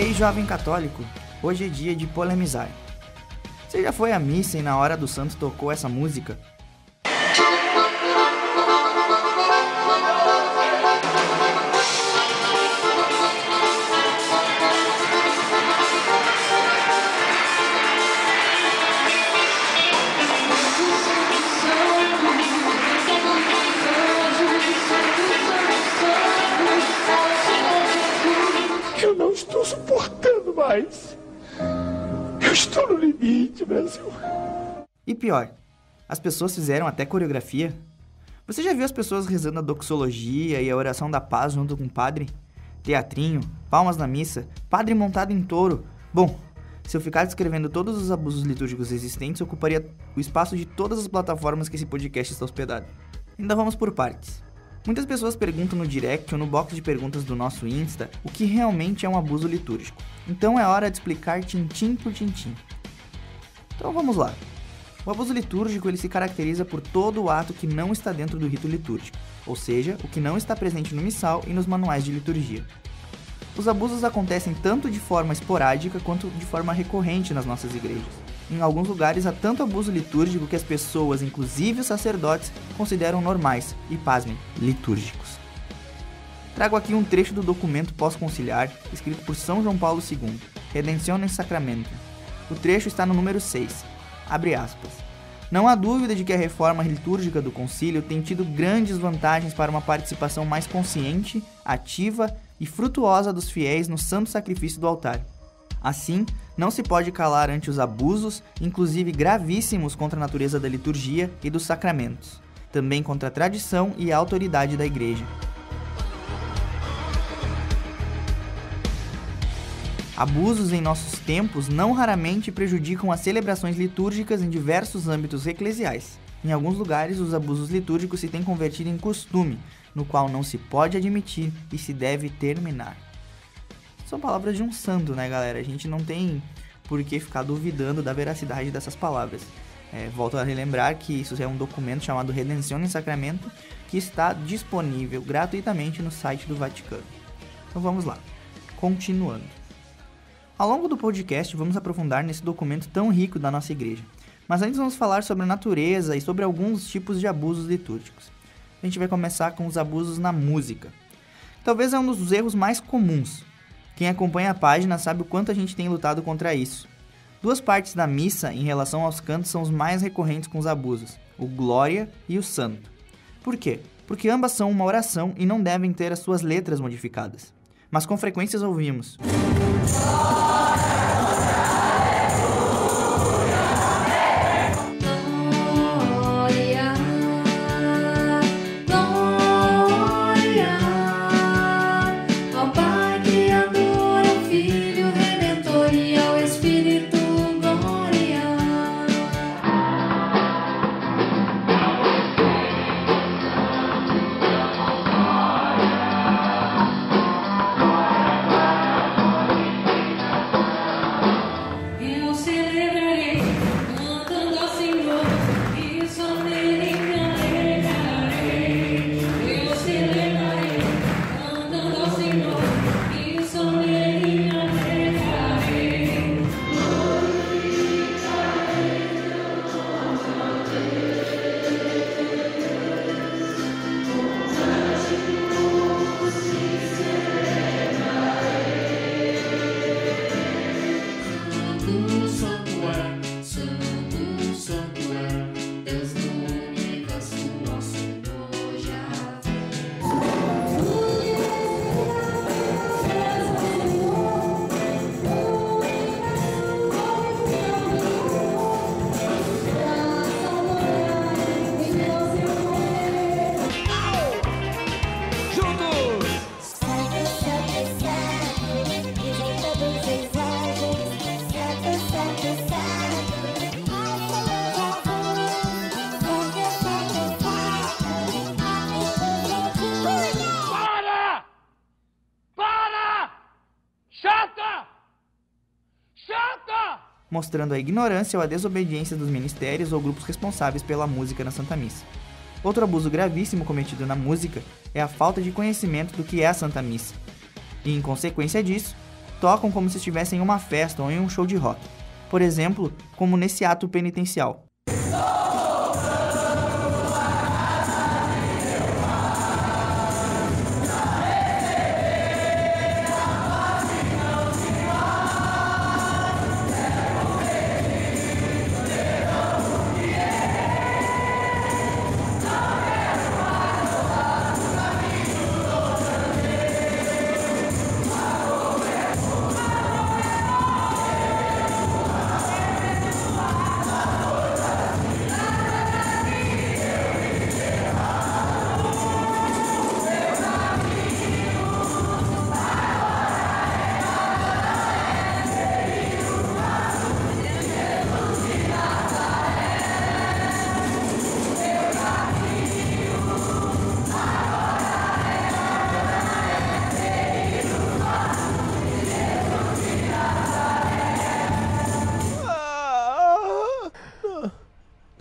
aí, jovem católico, hoje é dia de polemizar. Você já foi à missa e na hora do santo tocou essa música? Eu não estou suportando mais. Eu estou no limite, Brasil. E pior, as pessoas fizeram até coreografia. Você já viu as pessoas rezando a doxologia e a oração da paz junto com o padre? Teatrinho, palmas na missa, padre montado em touro. Bom, se eu ficar descrevendo todos os abusos litúrgicos existentes, ocuparia o espaço de todas as plataformas que esse podcast está hospedado. Ainda vamos por partes. Muitas pessoas perguntam no direct ou no box de perguntas do nosso Insta o que realmente é um abuso litúrgico. Então é hora de explicar tintim por tintim. Então vamos lá. O abuso litúrgico ele se caracteriza por todo o ato que não está dentro do rito litúrgico, ou seja, o que não está presente no missal e nos manuais de liturgia. Os abusos acontecem tanto de forma esporádica quanto de forma recorrente nas nossas igrejas. Em alguns lugares há tanto abuso litúrgico que as pessoas, inclusive os sacerdotes, consideram normais e, pasmem, litúrgicos. Trago aqui um trecho do documento pós-conciliar, escrito por São João Paulo II, Redemptionem Sacramentum. O trecho está no número 6, abre aspas. Não há dúvida de que a reforma litúrgica do concílio tem tido grandes vantagens para uma participação mais consciente, ativa e frutuosa dos fiéis no santo sacrifício do altar. Assim, não se pode calar ante os abusos, inclusive gravíssimos contra a natureza da liturgia e dos sacramentos, também contra a tradição e a autoridade da Igreja. Abusos em nossos tempos não raramente prejudicam as celebrações litúrgicas em diversos âmbitos eclesiais. Em alguns lugares, os abusos litúrgicos se têm convertido em costume, no qual não se pode admitir e se deve terminar. São palavras de um santo, né, galera? A gente não tem por que ficar duvidando da veracidade dessas palavras. Volto a relembrar que isso é um documento chamado Redemptionem Sacramentum, que está disponível gratuitamente no site do Vaticano. Então vamos lá, continuando. Ao longo do podcast vamos aprofundar nesse documento tão rico da nossa igreja. Mas antes vamos falar sobre a natureza e sobre alguns tipos de abusos litúrgicos. A gente vai começar com os abusos na música. Talvez é um dos erros mais comuns. Quem acompanha a página sabe o quanto a gente tem lutado contra isso. Duas partes da missa em relação aos cantos são os mais recorrentes com os abusos, o Glória e o Santo. Por quê? Porque ambas são uma oração e não devem ter as suas letras modificadas. Mas com frequência ouvimos mostrando a ignorância ou a desobediência dos ministérios ou grupos responsáveis pela música na Santa Missa. Outro abuso gravíssimo cometido na música é a falta de conhecimento do que é a Santa Missa. E, em consequência disso, tocam como se estivessem em uma festa ou em um show de rock. Por exemplo, como nesse ato penitencial.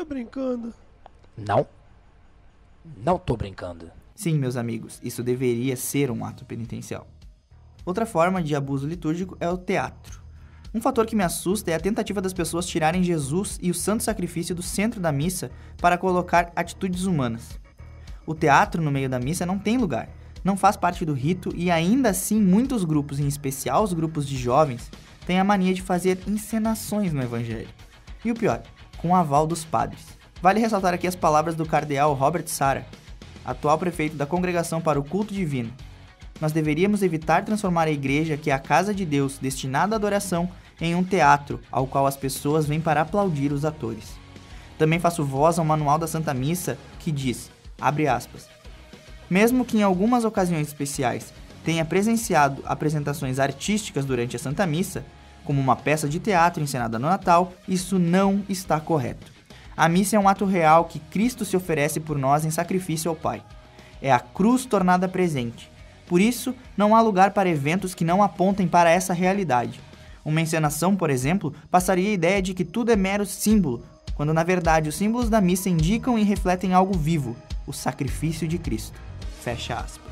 Tá brincando? Não tô brincando. Sim, meus amigos, isso deveria ser um ato penitencial. Outra forma de abuso litúrgico é o teatro. Um fator que me assusta é a tentativa das pessoas tirarem Jesus e o santo sacrifício do centro da missa para colocar atitudes humanas. O teatro no meio da missa não tem lugar, não faz parte do rito e ainda assim muitos grupos, em especial os grupos de jovens, têm a mania de fazer encenações no evangelho. E o pior, com o aval dos padres. Vale ressaltar aqui as palavras do cardeal Robert Sarah, atual prefeito da Congregação para o Culto Divino. Nós deveríamos evitar transformar a igreja, que é a casa de Deus destinada à adoração, em um teatro ao qual as pessoas vêm para aplaudir os atores. Também faço voz ao manual da Santa Missa que diz, abre aspas, mesmo que em algumas ocasiões especiais tenha presenciado apresentações artísticas durante a Santa Missa, como uma peça de teatro encenada no Natal, isso não está correto. A missa é um ato real que Cristo se oferece por nós em sacrifício ao Pai. É a cruz tornada presente. Por isso, não há lugar para eventos que não apontem para essa realidade. Uma encenação, por exemplo, passaria a ideia de que tudo é mero símbolo, quando na verdade os símbolos da missa indicam e refletem algo vivo, o sacrifício de Cristo. Fecha aspas.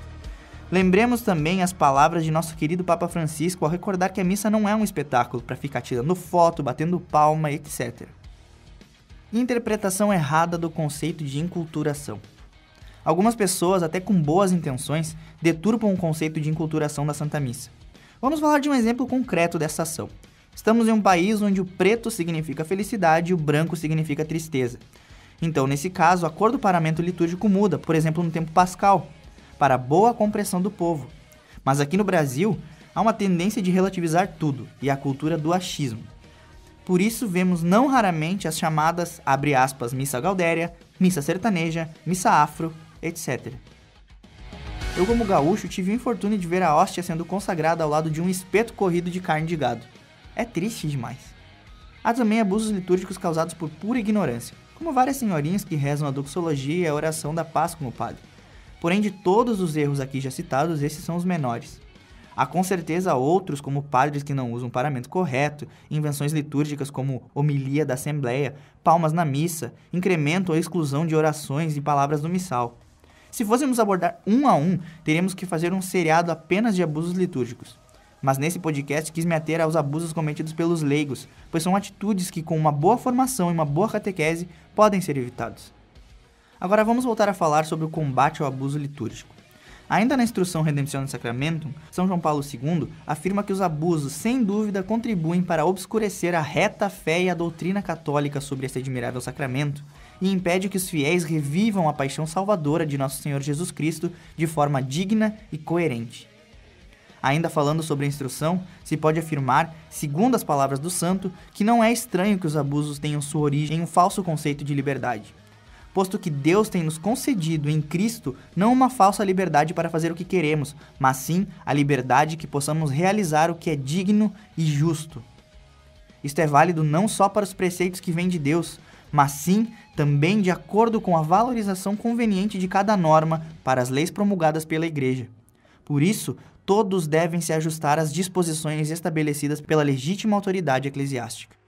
Lembremos também as palavras de nosso querido Papa Francisco ao recordar que a missa não é um espetáculo para ficar tirando foto, batendo palma, etc. Interpretação errada do conceito de enculturação. Algumas pessoas, até com boas intenções, deturpam o conceito de enculturação da Santa Missa. Vamos falar de um exemplo concreto dessa ação. Estamos em um país onde o preto significa felicidade e o branco significa tristeza. Então, nesse caso, a cor do paramento litúrgico muda, por exemplo, no tempo pascal, para a boa compreensão do povo. Mas aqui no Brasil, há uma tendência de relativizar tudo, e a cultura do achismo. Por isso, vemos não raramente as chamadas, abre aspas, missa gaudéria, missa sertaneja, missa afro, etc. Eu, como gaúcho, tive o infortúnio de ver a hóstia sendo consagrada ao lado de um espeto corrido de carne de gado. É triste demais. Há também abusos litúrgicos causados por pura ignorância, como várias senhorinhas que rezam a doxologia e a oração da paz com o padre. Porém, de todos os erros aqui já citados, esses são os menores. Há com certeza outros, como padres que não usam o paramento correto, invenções litúrgicas como homilia da Assembleia, palmas na missa, incremento ou exclusão de orações e palavras do missal. Se fôssemos abordar um a um, teríamos que fazer um seriado apenas de abusos litúrgicos. Mas nesse podcast quis me ater aos abusos cometidos pelos leigos, pois são atitudes que com uma boa formação e uma boa catequese podem ser evitados. Agora vamos voltar a falar sobre o combate ao abuso litúrgico. Ainda na instrução Redemptionem Sacramentum, São João Paulo II afirma que os abusos, sem dúvida, contribuem para obscurecer a reta fé e a doutrina católica sobre esse admirável sacramento e impede que os fiéis revivam a paixão salvadora de Nosso Senhor Jesus Cristo de forma digna e coerente. Ainda falando sobre a instrução, se pode afirmar, segundo as palavras do santo, que não é estranho que os abusos tenham sua origem em um falso conceito de liberdade, posto que Deus tem nos concedido em Cristo não uma falsa liberdade para fazer o que queremos, mas sim a liberdade que possamos realizar o que é digno e justo. Isto é válido não só para os preceitos que vêm de Deus, mas sim também de acordo com a valorização conveniente de cada norma para as leis promulgadas pela Igreja. Por isso, todos devem se ajustar às disposições estabelecidas pela legítima autoridade eclesiástica.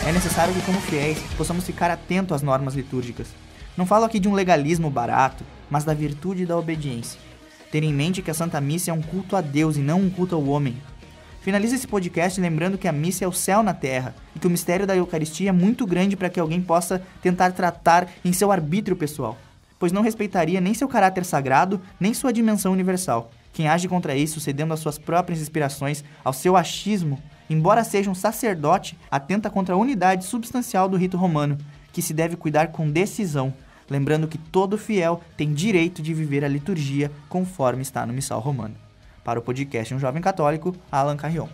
É necessário que, como fiéis, possamos ficar atentos às normas litúrgicas. Não falo aqui de um legalismo barato, mas da virtude da obediência. Ter em mente que a Santa Missa é um culto a Deus e não um culto ao homem. Finalizo esse podcast lembrando que a missa é o céu na terra e que o mistério da Eucaristia é muito grande para que alguém possa tentar tratar em seu arbítrio pessoal, pois não respeitaria nem seu caráter sagrado, nem sua dimensão universal. Quem age contra isso, cedendo às suas próprias inspirações, ao seu achismo, embora seja um sacerdote, atenta contra a unidade substancial do rito romano, que se deve cuidar com decisão, lembrando que todo fiel tem direito de viver a liturgia conforme está no missal romano. Para o podcast Um Jovem Católico, Alan Carrion.